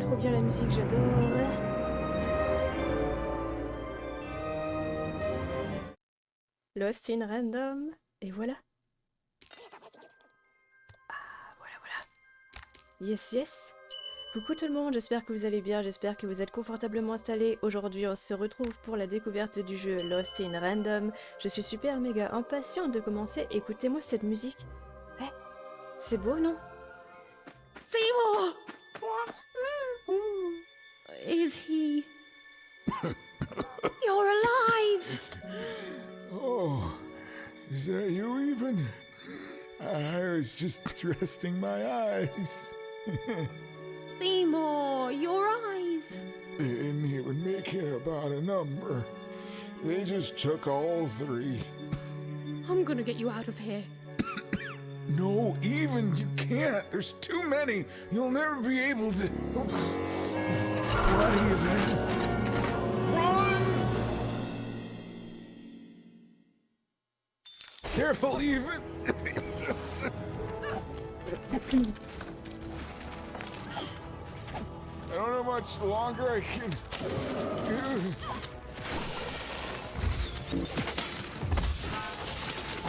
trop bien la musique, j'adore. Lost in Random, et voilà. Ah, voilà, voilà. Yes, yes. Coucou tout le monde, j'espère que vous allez bien, j'espère que vous êtes confortablement installés. Aujourd'hui, on se retrouve pour la découverte du jeu Lost in Random. Je suis super méga impatiente de commencer, écoutez-moi cette musique. Eh, c'est beau, non? Seymour! Is he... You're alive! Oh, is that you even? I was just resting my eyes. Seymour, your eyes! They didn't even make it about a number. They just took all three. I'm gonna get you out of here. No, even you can't. There's too many. You'll never be able to. What are you doing? Run! Careful, even. I don't know much longer I can do.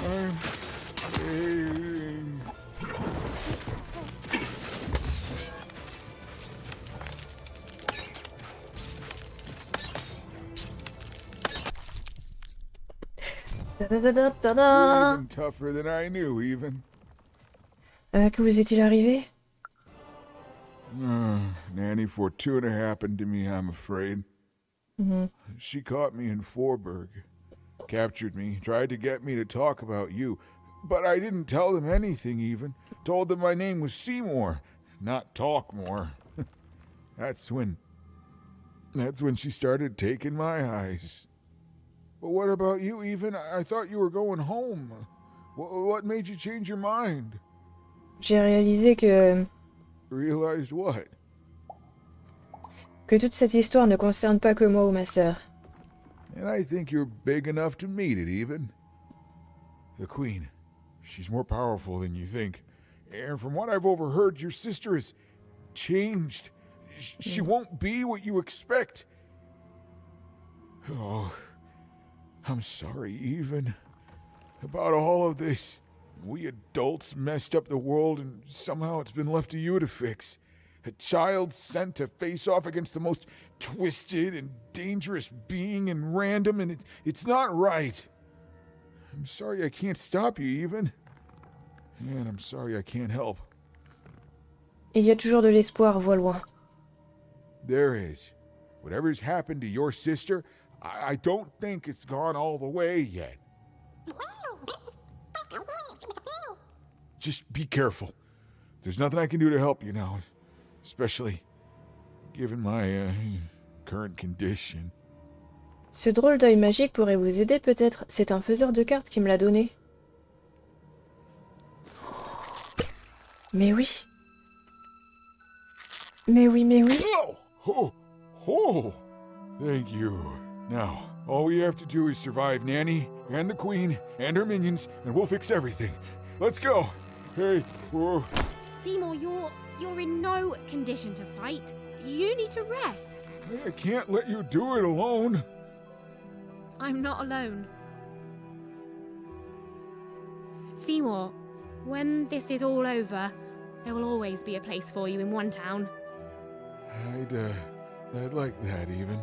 I'm failing. You're even tougher than I knew, even. Que vous est-il arrivé? Nanny Fortuna happened to me, I'm afraid. She caught me in Forberg, captured me, tried to get me to talk about you, but I didn't tell them anything even. Told them my name was Seymour, not Talkmore. That's when she started taking my eyes. But what about you, even? I thought you were going home. What made you change your mind? J'ai réalisé Realized what? que toute cette histoire ne concerne pas que moi ou ma sœur. And I think you're big enough to meet it, even. The Queen, she's more powerful than you think. And from what I've overheard, your sister has changed. She won't be what you expect. Oh, I'm sorry, even. About all of this. We adults messed up the world, and somehow it's been left to you to fix. A child sent to face off against the most twisted and dangerous being in random, and it's not right. I'm sorry I can't stop you, even. And I'm sorry I can't help. Il y a toujours de l'espoir, vois loin. There is. Whatever's happened to your sister, I don't think it's gone all the way yet. Just be careful. There's nothing I can do to help you now, especially given my current condition. Ce drôle d'œil magique pourrait vous aider peut-être. C'est un faiseur de cartes qui me l'a donné. Mais oui. Mais oui, mais oui. Oh, thank you. Now, all we have to do is survive Nanny and the Queen and her minions, and we'll fix everything. Let's go. Hey, whoa. Seymour, you're in no condition to fight. You need to rest. I can't let you do it alone. I'm not alone. Seymour, when this is all over, there will always be a place for you in one town. I'd like that, even.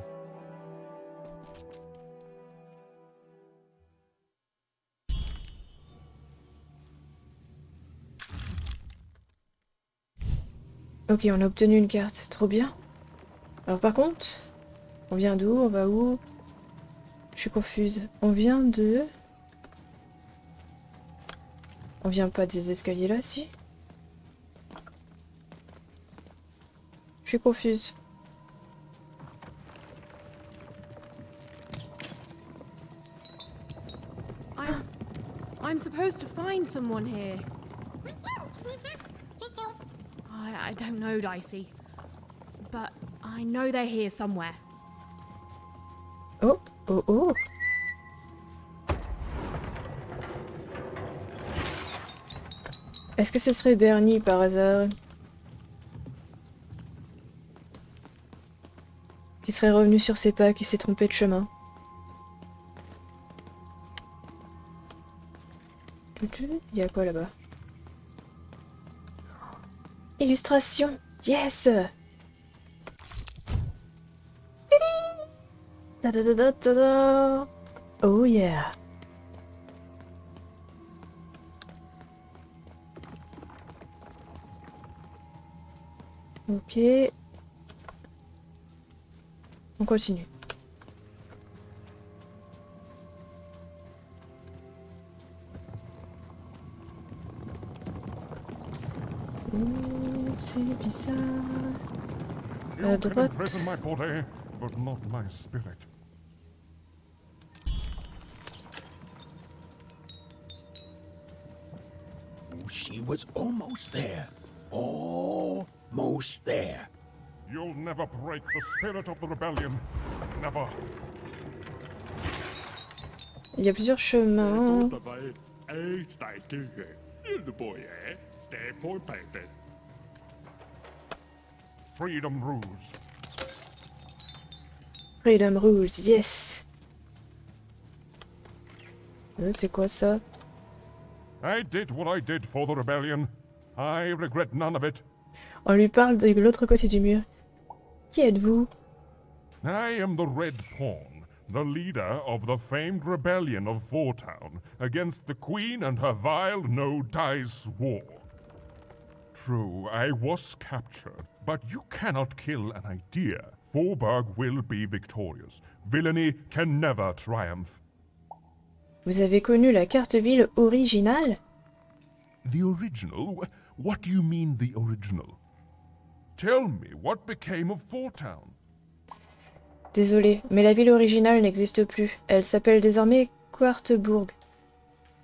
Ok, on a obtenu une carte. Trop bien. Alors par contre, on vient d'où? On va où? Je suis confuse. On vient de... On vient pas des escaliers là, si? Je suis confuse. I'm supposed to find someone here. I don't know, Dicey. But I know they're here somewhere. Oh, oh, oh. Est-ce que ce serait Bernie par hasard? Qui serait revenu sur ses pas, qui s'est trompé de chemin. Il y a quoi là-bas? Illustration! Yes! Da da da da da da. Oh yeah! Ok. On continue. C'est bizarre. À droite. My body, but not my spirit. She was almost there. Almost there. You'll never break the spirit of the rebellion. Never. Il y a plusieurs chemins. Freedom rules. Freedom rules, yes. C'est quoi ça? I did what I did for the rebellion. I regret none of it. On lui parle de l'autre côté du mur. Qui êtes-vous? I am the Red Pawn, the leader of the famed rebellion of Fortown against the Queen and her vile no-dice war. True, I was captured, but you cannot kill an idea. Forberg will be victorious. Villainy can never triumph. Vous avez connu la carte ville originale? The original? What do you mean, the original? Tell me, what became of Fortown? Désolé, mais la ville originale n'existe plus. Elle s'appelle désormais Quartebourg.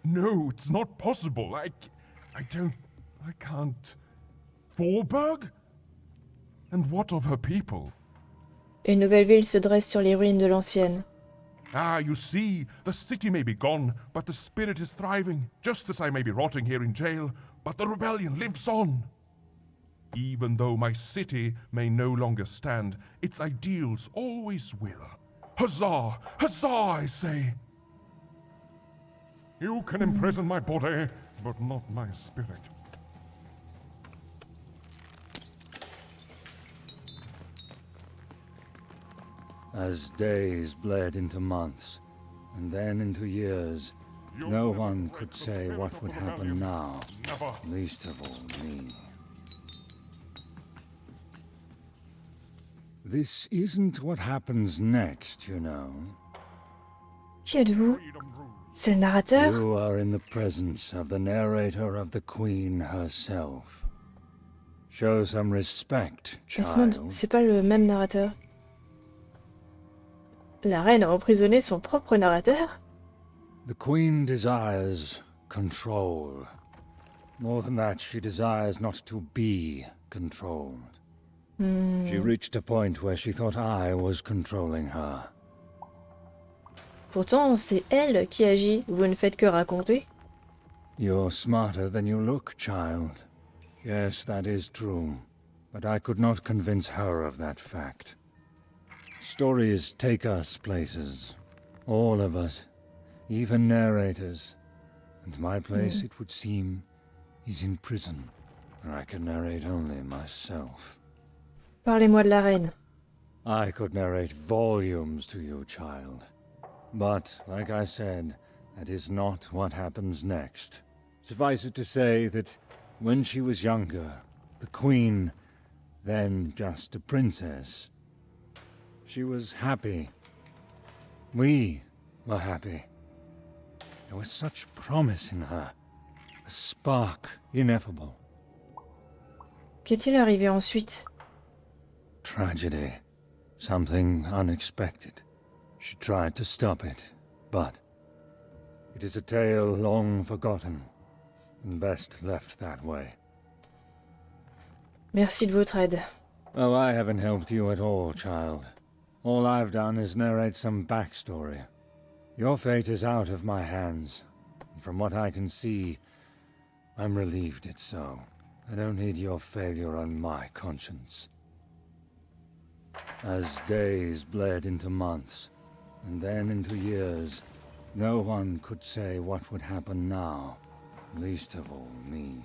No, it's not possible. I can't... Forberg? And what of her people? Une nouvelle ville se dresse sur les ruines de l'ancienne. Ah, you see, the city may be gone, but the spirit is thriving, just as I may be rotting here in jail, but the rebellion lives on. Even though my city may no longer stand, its ideals always will. Huzzah! Huzzah, I say! You can imprison my body, but not my spirit. As days bled into months, and then into years, no one could say what would happen now, least of all me. This isn't what happens next, you know. Qui êtes-vous? C'est le narrateur? You are in the presence of the narrator of the Queen herself. Show some respect, child. C'est pas le même narrateur. La reine a emprisonné son propre narrateur? The Queen desires control. More than that, she desires not to be controlled. She reached a point where she thought I was controlling her. Pourtant, c'est elle qui agit. Vous ne faites que raconter. You're smarter than you look, child. Yes, that is true. But I could not convince her of that fact. Stories take us places. All of us. Even narrators. And my place, it would seem, is in prison, where I can narrate only myself. Parlez-moi de la reine. I could narrate volumes to you, child. But, like I said, that is not what happens next. Suffice it to say that when she was younger, the Queen, then just a princess, she was happy. We were happy. There was such promise in her, a spark ineffable. Qu'est-il arrivé ensuite? Tragedy. Something unexpected. She tried to stop it, but it is a tale long forgotten, and best left that way. Merci de votre aide. Oh, I haven't helped you at all, child. All I've done is narrate some backstory. Your fate is out of my hands, and from what I can see, I'm relieved it's so. I don't need your failure on my conscience. as days bled into months, and then into years. No one could say what would happen now, least of all me.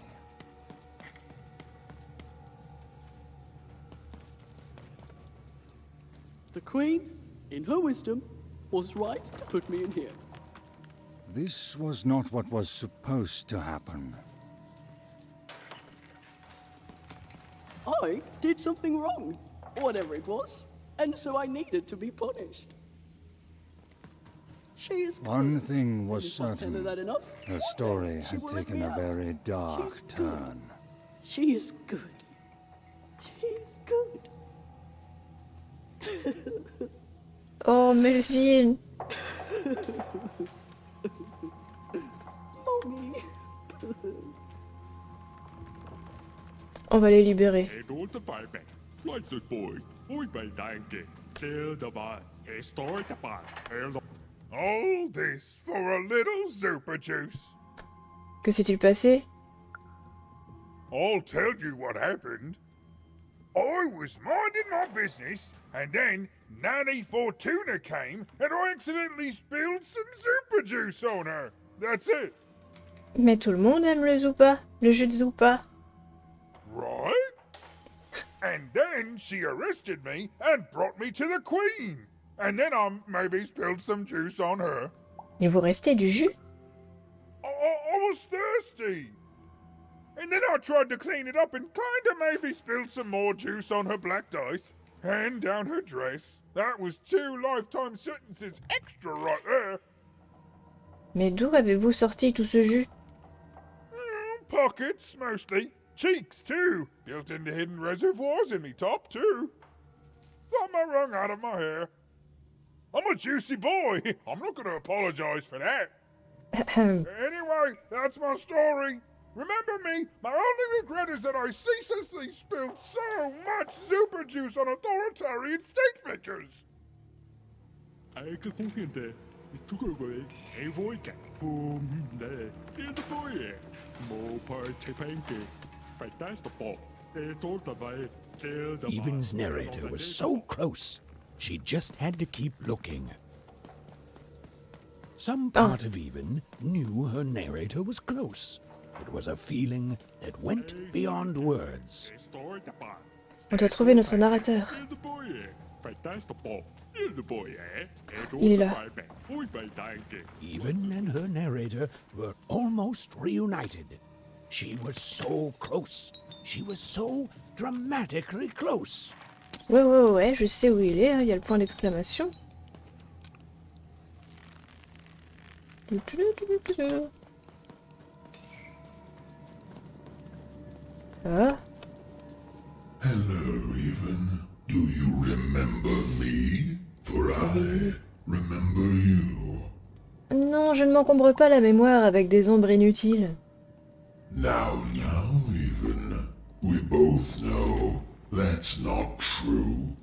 The Queen, in her wisdom, was right to put me in here. This was not what was supposed to happen. I did something wrong, whatever it was, and so I needed to be punished. She is good. One thing was And if I tell her certain. that enough, Her story she had will let taken me a out. very dark She's good. turn. She is good. She is good. Oh, Melvin. Mommy. On va les libérer. All this for a little super juice. Que s'est-il passé? I'll tell you what happened. I was minding my business, and then Nanny Fortuna came, and I accidentally spilled some super juice on her. That's it. Mais tout le monde aime le Zoupa, le jus de Zoupa. Right? And then she arrested me and brought me to the Queen. And then I maybe spilled some juice on her. Il vous restait du jus? I was thirsty. And then I tried to clean it up and kinda maybe spilled some more juice on her black dice. And down her dress. That was 2 lifetime sentences extra right there. Mais d'où avez-vous sorti tout ce jus? Pockets, mostly. Cheeks, too. Built into hidden reservoirs in me top, too. Some I wrung out of my hair. I'm a juicy boy. I'm not going to apologize for that. Anyway, that's my story. Remember me, my only regret is that I ceaselessly spilled so much super juice on authoritarian state figures. Even's narrator was so close, she just had to keep looking. Some part of Even knew her narrator was close. It was a feeling that went beyond words. On doit trouver notre narrateur. Il est là. Even and her narrator were almost reunited. She was so close. She was so dramatically close. Ouais, je sais où il est, hein, il y a le point d'exclamation. Ah, Hello, Even. Do you remember me? For I remember you. non, je ne m'encombre pas la mémoire avec des ombres inutiles. Now, Even. We both know that's not true.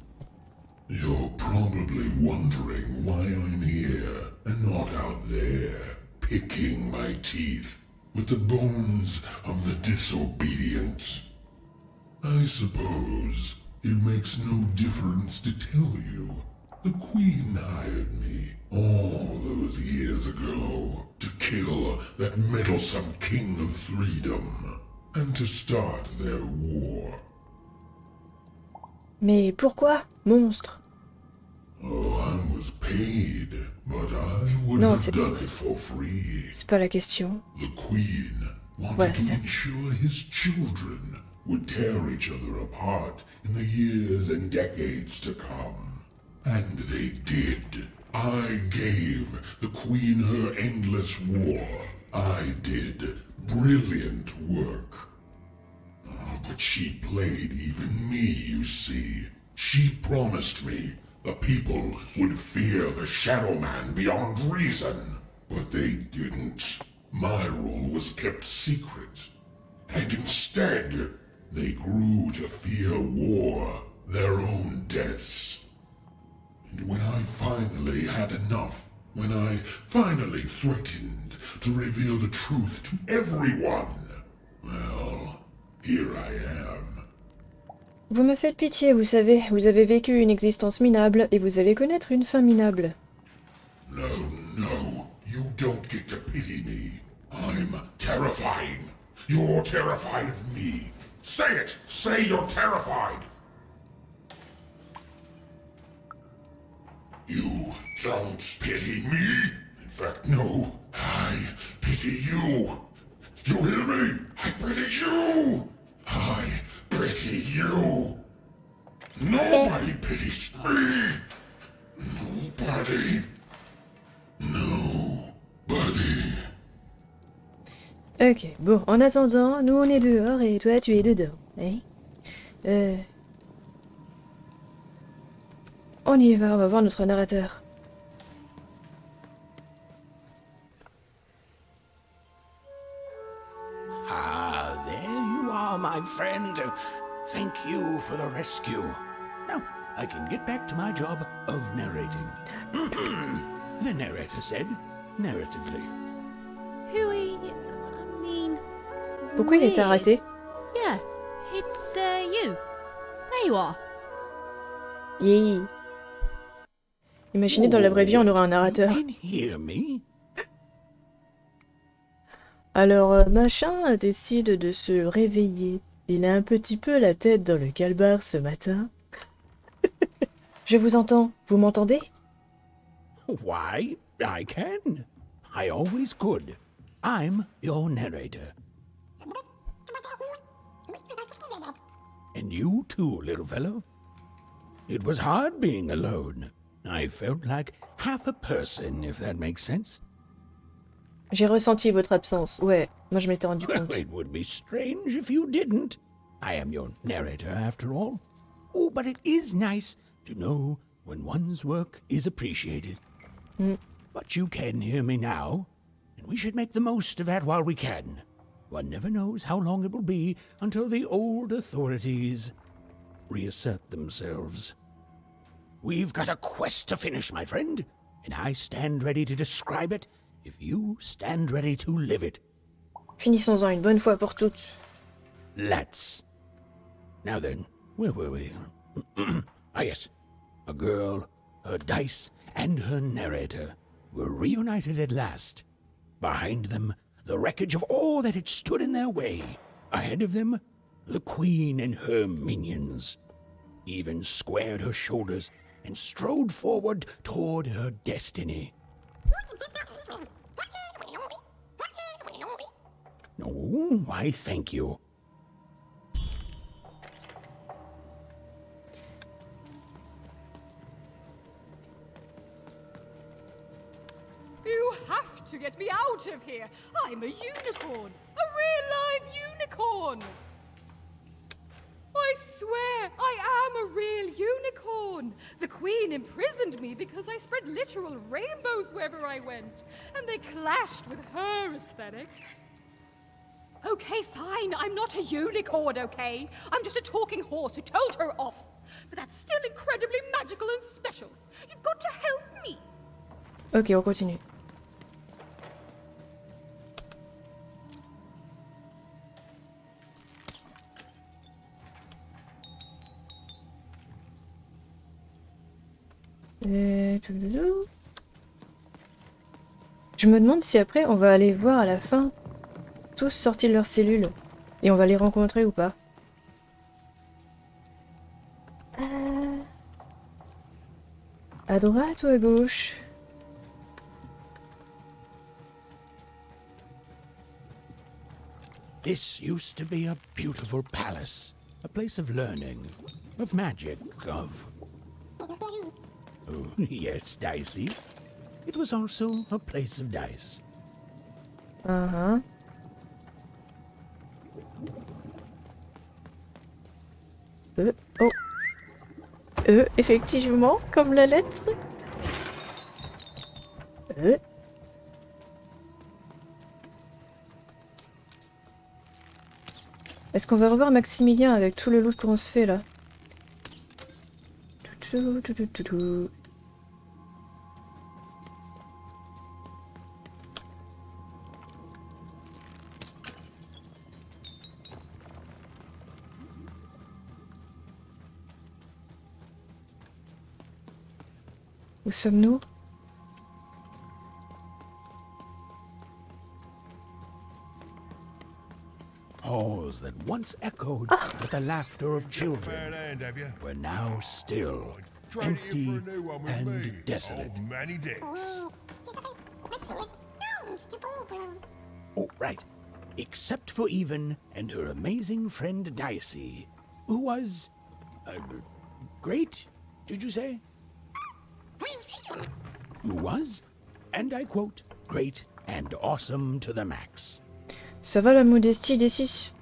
You're probably wondering why I'm here and not out there, picking my teeth with the bones of the disobedient. I suppose it makes no difference to tell you. The Queen hired me all those years ago to kill that meddlesome King of Freedom and to start their war. Mais pourquoi, monstre? Oh, I was paid, but I would Non, have done it for free. C'est pas la question. The Queen wanted Voilà, to c'est ça. ensure his children would tear each other apart in the years and decades to come. And they did. I gave the Queen her endless war. I did brilliant work. Oh, but she played even me, you see. She promised me the people would fear the Shadow Man beyond reason. But they didn't. My rule was kept secret. And instead, they grew to fear war, their own deaths. And when I finally had enough, when I finally threatened to reveal the truth to everyone, well, here I am. Vous me faites pitié, vous savez. Vous avez vécu une existence minable et vous allez connaître une fin minable. No, no, you don't get to pity me. I'm terrifying. You're terrified of me. Say it! Say you're terrified! You don't pity me? In fact, no. I pity you. You hear me? I pity you! I pity you! Nobody pities me! Nobody. Nobody. Ok, bon, en attendant, nous on est dehors et toi tu es dedans. Hein? On y va, on va voir notre narrateur. Ah, there you are, my friend. Thank you for the rescue. Now, I can get back to my job of narrating. The narrator said, narratively. Who are you? I mean... Pourquoi il était weird. arrêté? Yeah, it's you. There you are. Yeah. Imaginez dans la vraie vie on aura un narrateur. You can hear me? Alors, machin décide de se réveiller. Il a un petit peu la tête dans le calbar ce matin. Je vous entends. Vous m'entendez? Why, I can. I always could. I'm your narrator. And you too, little fellow. It was hard being alone. I felt like half a person, if that makes sense. J'ai ressenti votre absence. Ouais, moi je m'étais rendu compte. It would be strange if you didn't. I am your narrator, after all. Oh, but it is nice to know when one's work is appreciated. But you can hear me now, and we should make the most of that while we can. One never knows how long it will be until the old authorities reassert themselves. We've got a quest to finish, my friend, and I stand ready to describe it if you stand ready to live it. Finissons-en une bonne fois pour toutes. Let's. Now then, where were we? Ah, yes. A girl, her dice, and her narrator were reunited at last. Behind them, the wreckage of all that had stood in their way. Ahead of them, the queen and her minions. Even squared her shoulders and strode forward toward her destiny. Oh, why, thank you. You have to get me out of here. I'm a unicorn. A real live unicorn. I swear, I am a real unicorn. The Queen imprisoned me because I spread literal rainbows wherever I went, and they clashed with her aesthetic. Okay, fine, I'm not a unicorn, okay? I'm just a talking horse who told her off. But that's still incredibly magical and special. You've got to help me. Ok, on continue. Je me demande si après on va aller voir à la fin tous sortis de leur cellule et on va les rencontrer ou pas. À droite ou à gauche? This used to be a beautiful palace, a place of learning, of magic, of... Oh, yes, Dicey. It was also a place of dice. Uh-huh. Oh. Effectivement, comme la lettre. Est-ce qu'on va revoir Maximilien avec tout le loot qu'on se fait là? Où sommes-nous? Halls that once echoed with the laughter of children were now still, empty and desolate. Oh, right. Except for Even and her amazing friend Dicey, who was... great, did you say? Who was, and I quote, great and awesome to the max. Ça va la modestie des 6.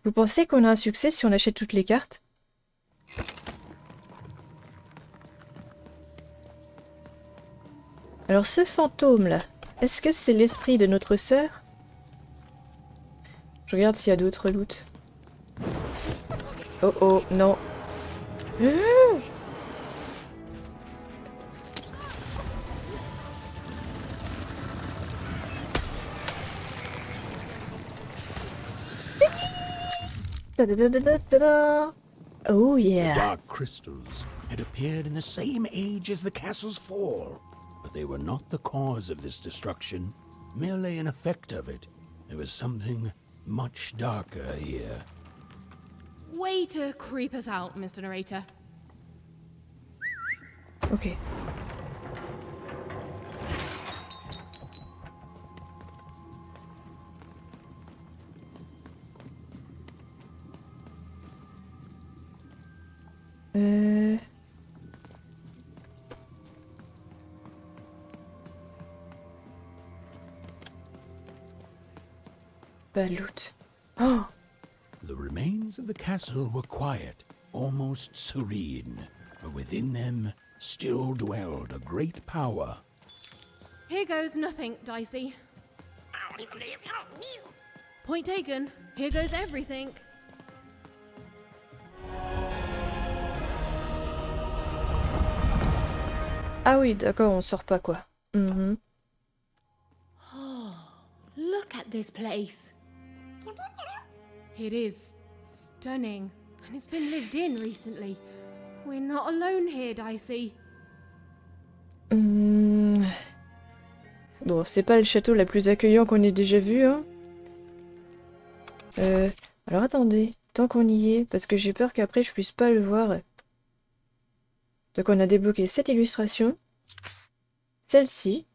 Vous pensez qu'on a un succès si on achète toutes les cartes? Alors ce fantôme là, est-ce que c'est l'esprit de notre sœur? Je regarde s'il y a d'autres loots. Oh oh, non. Oh yeah. The dark crystals had appeared in the same age as the castle's fall, but they were not the cause of this destruction, merely an effect of it. There was something much darker here. Way to creep us out, Mr. Narrator. Ok. Pas de loot. Oh! The remains of the castle were quiet, almost serene, but within them still dwelled a great power. Here goes nothing, Dicey. Point taken. Here goes everything. Ah oui, d'accord, on sort pas quoi. Mhm. Oh, look at this place. It is stunning, and it's been lived in recently. We're not alone here, Dicey. Bon, c'est pas le château la plus accueillant qu'on ait déjà vu, hein. Alors attendez, tant qu'on y est, parce que j'ai peur qu'après je puisse pas le voir. Donc on a débloqué cette illustration. Celle-ci.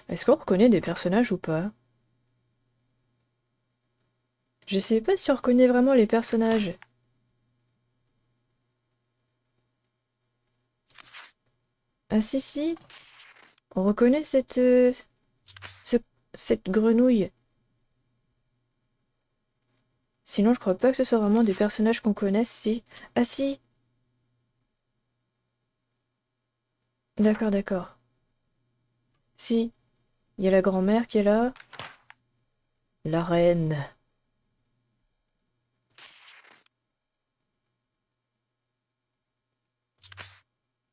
Est-ce qu'on reconnaît des personnages ou pas? Je sais pas si on reconnaît vraiment les personnages. Ah si si. On reconnaît cette grenouille. Sinon je crois pas que ce soit vraiment des personnages qu'on connaisse, si. Ah si. D'accord, d'accord. Si. Il y a la grand-mère qui est là. La reine.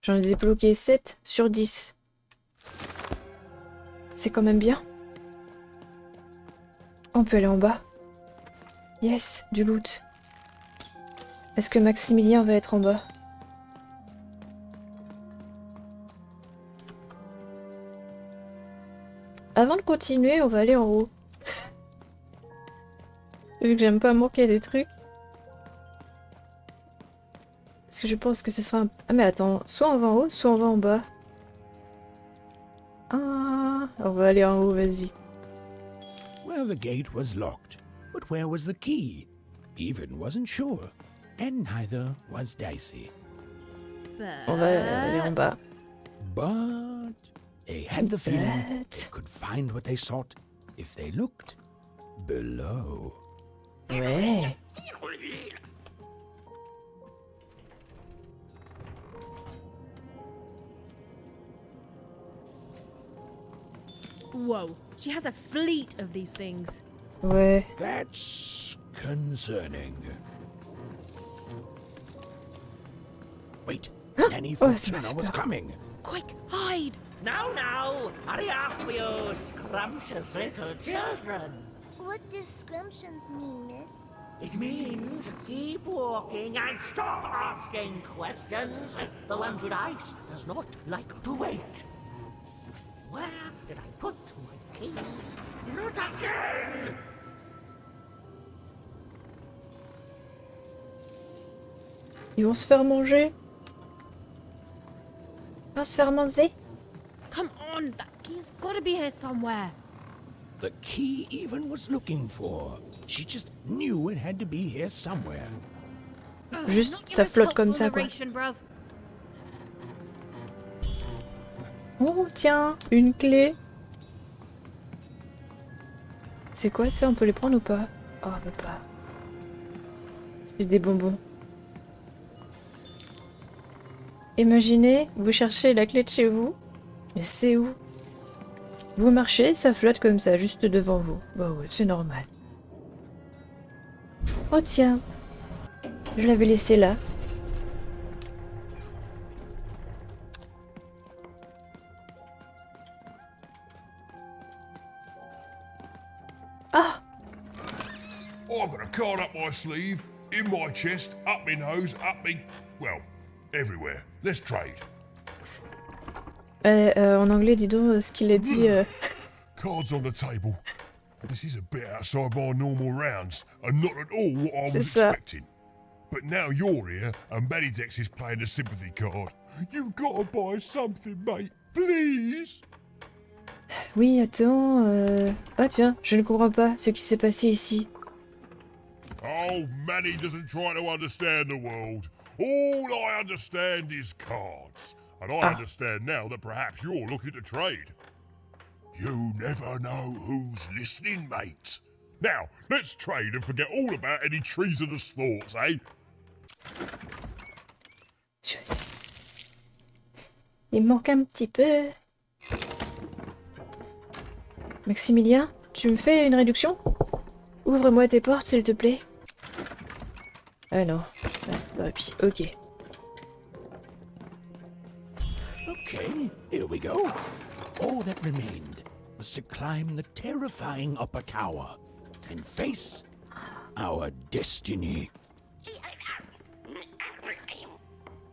J'en ai débloqué 7 sur 10. C'est quand même bien. On peut aller en bas. Yes, du loot. Est-ce que Maximilien va être en bas? Avant de continuer, on va aller en haut. Vu que j'aime pas manquer des trucs. Parce que je pense que ce sera un... Ah mais attends, soit on va en haut, soit on va en bas. Ah, on va aller en haut, vas-y. Well, the gate was locked, but where was the key? Even wasn't sure, and neither was Dicey. On va aller en bas. But they had the feeling they could find what they sought if they looked below. Ouais. Whoa, she has a fleet of these things. Ouais. That's concerning. Wait, Nanny Fortuna was coming. Quick, hide! Now, now, hurry up, you scrumptious little children. What does scrumptions mean, miss? It means keep walking and stop asking questions. The one with ice does not like to wait. Where did I put my keys? Not again! Ils vont se faire manger. Ils vont se faire manger. Come on, that key's gotta be here somewhere. The key even was looking for. She just knew it had to be here somewhere. Juste, ça flotte comme ça, quoi. Oh, tiens, une clé. C'est quoi ça? On peut les prendre ou pas? Oh, on peut pas. C'est des bonbons. Imaginez, vous cherchez la clé de chez vous. Mais c'est où? Vous marchez, ça flotte comme ça, juste devant vous. Bah ouais, c'est normal. Oh tiens, je l'avais laissé là. Ah! I've got a card up my sleeve, in my chest, up my nose, up me... well, everywhere. Let's trade. En anglais, dis donc ce qu'il a dit. Cards on the table. This is a bit outside my normal rounds, and not at all what I was expecting. But now you're here, and Maudit is playing the sympathy card. You've got to buy something, mate. Please. Oui, attends. Ah tiens, je ne comprends pas ce qui s'est passé ici. Oh, Manny doesn't try to understand the world. All I understand is cards. And I understand now that perhaps you're looking to trade. You never know who's listening, mate. Now, let's trade and forget all about any treasonous thoughts, eh? Il manque un petit peu. Maximilien, tu me fais une réduction? Ouvre-moi tes portes, s'il te plaît. Ah non. Ah, puis, ok. Okay, here we go. All that remained was to climb the terrifying upper tower and face our destiny.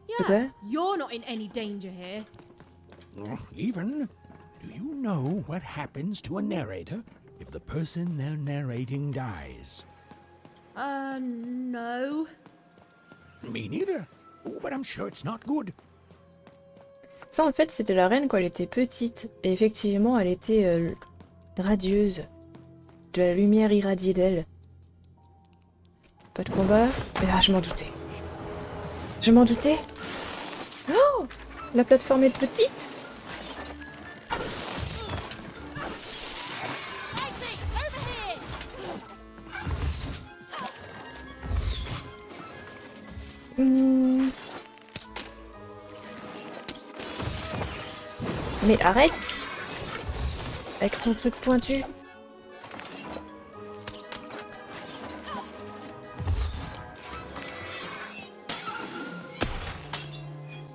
Yeah, you're not in any danger here. Even, do you know what happens to a narrator if the person they're narrating dies? No. Me neither. Oh, but I'm sure it's not good. Ça, en fait, c'était la reine quand elle était petite. Et effectivement, elle était radieuse. De la lumière irradiée d'elle. Pas de combat. Mais ah, je m'en doutais. Je m'en doutais. Oh! La plateforme est petite. Mais arrête! Avec ton truc pointu.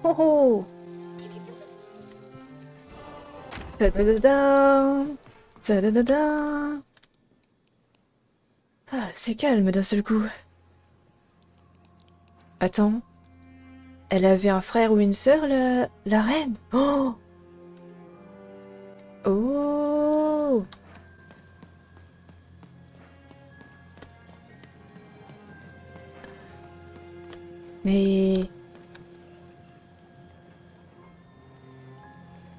Oh oh! Ta-da-da-da! Ta-da-da-da! Ah, c'est calme d'un seul coup. Attends. Elle avait un frère ou une sœur, la reine? Oh! Oh! Mais...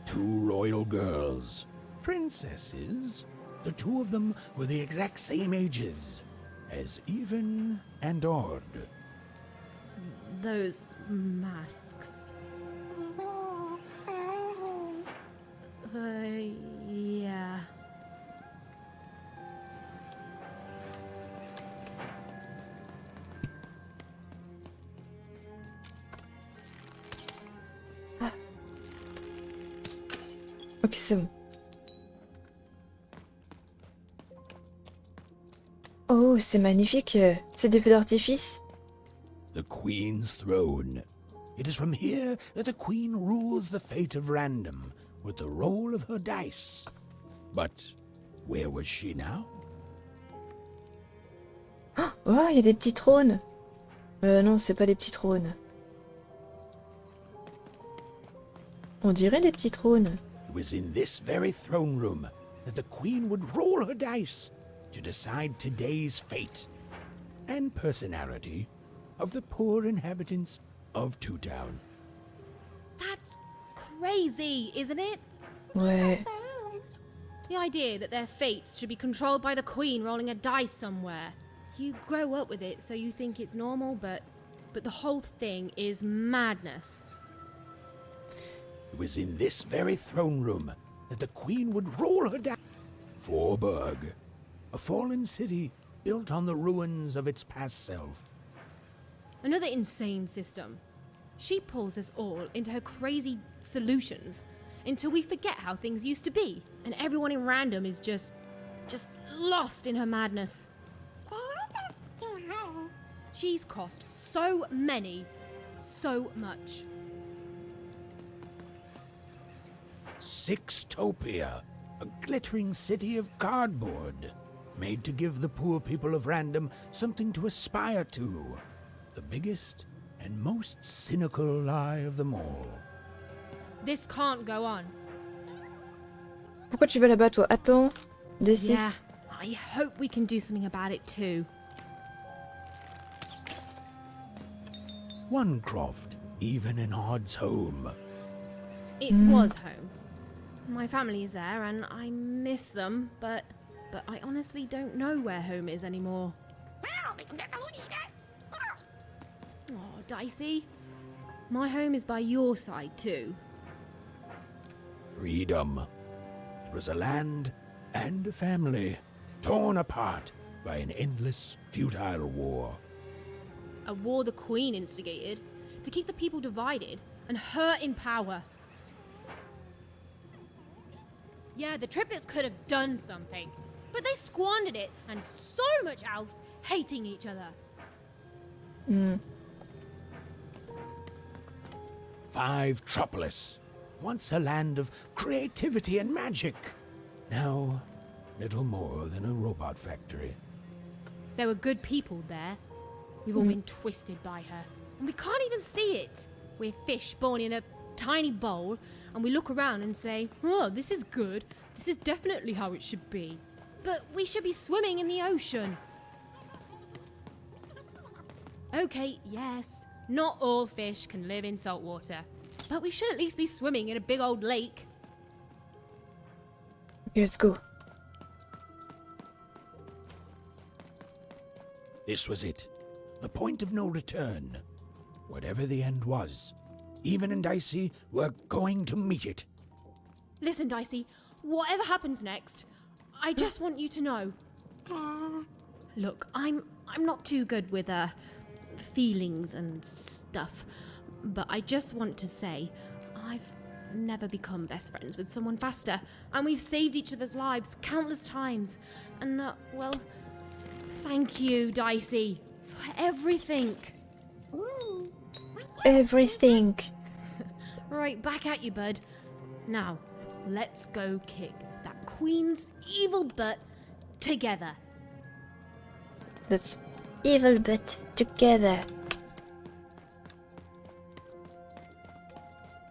Two royal girls. Princesses. The two of them were the exact same ages. As even and odd. Those masks. Yeah. Ok, c'est bon. Oh, c'est magnifique. C'est des feux d'artifice. The Queen's throne. It is from here that the Queen rules the fate of random, with the roll of her dice. But where was she now? Oh, il y a des petits trônes. Non, c'est pas des petits trônes. On dirait les petits trônes. It was in this very throne room that the Queen would roll her dice to decide today's fate and personality of the poor inhabitants of Two Town. That's crazy, isn't it? Ouais. The idea that their fates should be controlled by the Queen rolling a dice somewhere. You grow up with it, so you think it's normal, but the whole thing is madness. It was in this very throne room that the Queen would roll her dice. Forburg, a fallen city built on the ruins of its past self. Another insane system. She pulls us all into her crazy solutions until we forget how things used to be, and everyone in random is just lost in her madness. She's cost so much. Sixtopia, a glittering city of cardboard, made to give the poor people of Random something to aspire to. The biggest and most cynical lie of them all. This can't go on. Pourquoi tu vas là-bas, toi? Attends. Décisse. Yeah, I hope we can do something about it too. One croft, even in Odd's home. It was home. My family is there and I miss them, but I honestly don't know where home is anymore. Oh, Dicey. My home is by your side too. Freedom. It was a land and a family, torn apart by an endless, futile war. A war the Queen instigated to keep the people divided and her in power. Yeah, the triplets could have done something, but they squandered it and so much else hating each other. Five Tropolis, once a land of creativity and magic. Now, little more than a robot factory. There were good people there. We've all been twisted by her, and we can't even see it. We're fish born in a tiny bowl, and we look around and say, oh, this is good. This is definitely how it should be. But we should be swimming in the ocean. Okay, yes, not all fish can live in salt water, but we should at least be swimming in a big old lake. Okay, let's go. This was it. The point of no return. Whatever the end was, Even and Dicey were going to meet it. Listen, Dicey, whatever happens next, I just want you to know. Look, I'm not too good with feelings and stuff, but I just want to say I've never become best friends with someone faster, and we've saved each other's lives countless times. And well, thank you, Dicey, for everything. Everything. Right, back at you, bud. Now, let's go kick that queen's evil butt together. Let's evil butt together.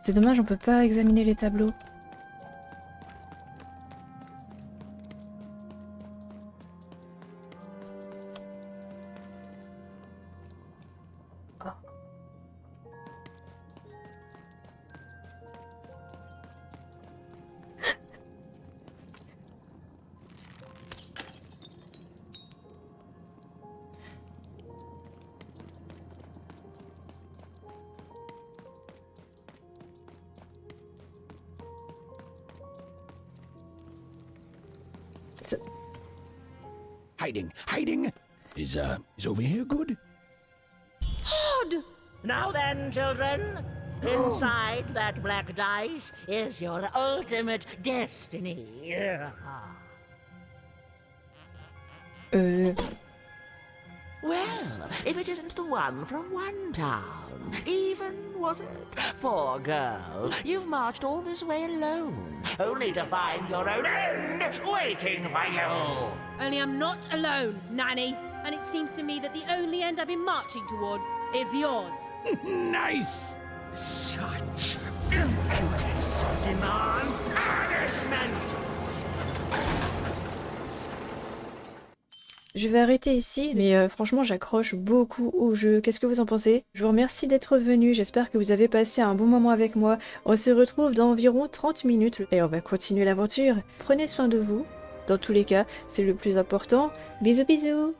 C'est dommage, on peut pas examiner les tableaux. Hiding. Is over here good? Odd! Now then, children, inside that black dice is your ultimate destiny. Well, if it isn't the one from one town, even, was it? Poor girl, you've marched all this way alone, only to find your own end waiting for you. Only I'm not alone, Nanny. and it seems to me that the only end I've been marching towards is yours. Nice! Such impudence demands punishment! Je vais arrêter ici, mais franchement j'accroche beaucoup au jeu. Qu'est-ce que vous en pensez? Je vous remercie d'être venus, j'espère que vous avez passé un bon moment avec moi. On se retrouve dans environ 30 minutes et on va continuer l'aventure. Prenez soin de vous, dans tous les cas, c'est le plus important. Bisous bisous!